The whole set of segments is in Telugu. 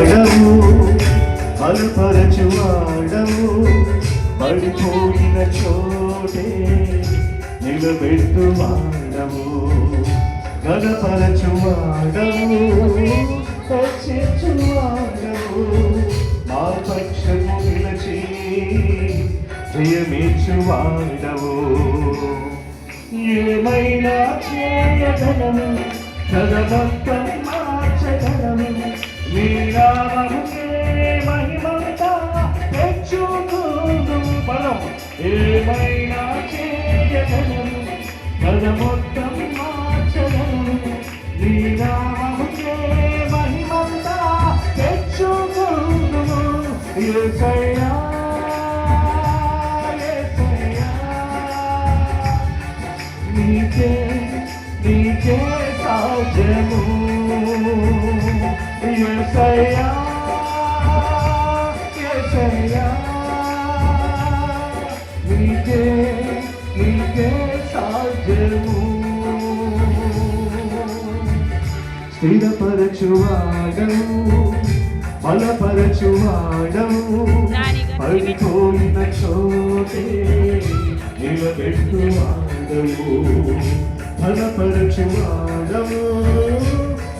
వాడవు బలపరచు వాడవు పడిపోయిన చోటే నిలబెట్టు వాడవు గణపరచు వాడవు రక్షించు వాడవు మా పక్షము నిలచి జయమిచ్చు వాడవు ఏమైనా చేయగలము జగమంతం మార్చగలము నీ నామముకే మహిమంతా తెచ్చుకుందుము బలం ఏమైనా చేయగలము జగమంతం మార్చగలము నీ నామముకే మహిమంతా తెచ్చుకుందుము యేసయ్యా నీకే సాధ్యము యేసయ్యా యేసయ్యా నీకే సాధ్యము స్థిరపరచువాడవు బలపరచువాడవు పడిపోయిన చోటే నిలబెట్టువాడవు బలపరచువాడవు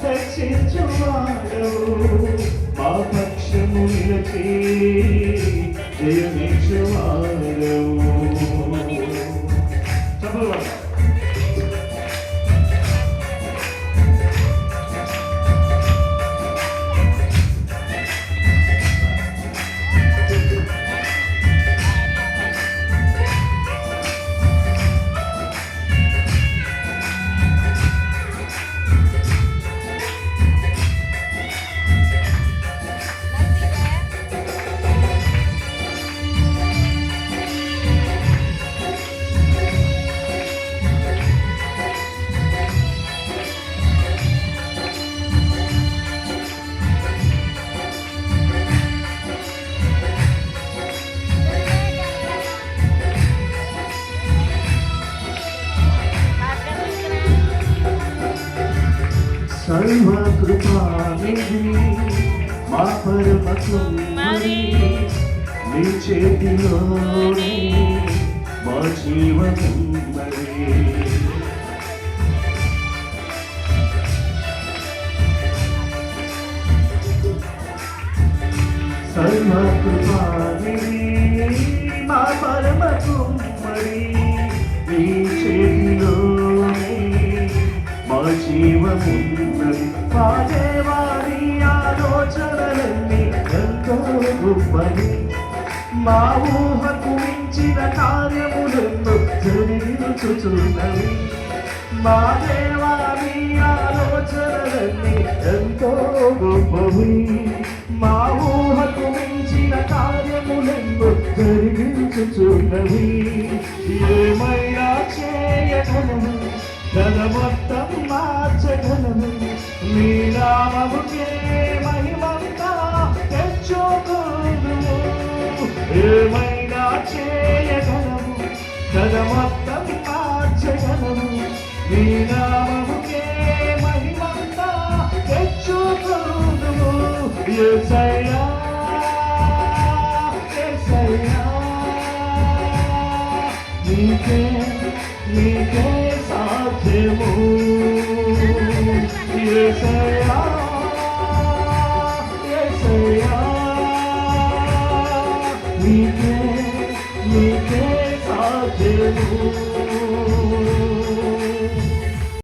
రక్షించువాడవు మా పక్షము నిలచి జయమిచ్చువాడవు సర్వకృపానిధి మా పరమ కుమారి నీ చేతిలోనే మా జీవమున్నది సర్వకృపానిధి మా పరమ కుమారి నీ చేతిలోనే మా జీవమున్నది మా దేవాని ఆలోచనలన్నీ ఎంతో గొప్పవి మా ఊహకు మించిన కార్యములెన్నో జరిగించుచున్నవి మా దేవాని ఆలోచనలన్నీ ఎంతో గొప్పవి మా ఊహకు మించిన కార్యములెన్నో జరిగించుచున్నవి ఏమైనా చేయగలము జగమంతం మార్చగలము నీ నామముకే మహిమంతా తెచ్చుకుందుము ఏమైనా చేయగలము జగమంతం మార్చగలము నీ నామముకే మహిమంతా తెచ్చుకుందుము యేసయ్యా యేసయ్యా నీకే సాధ్యము యేసయ్యా యేసయ్యా నీకే సాధ్యము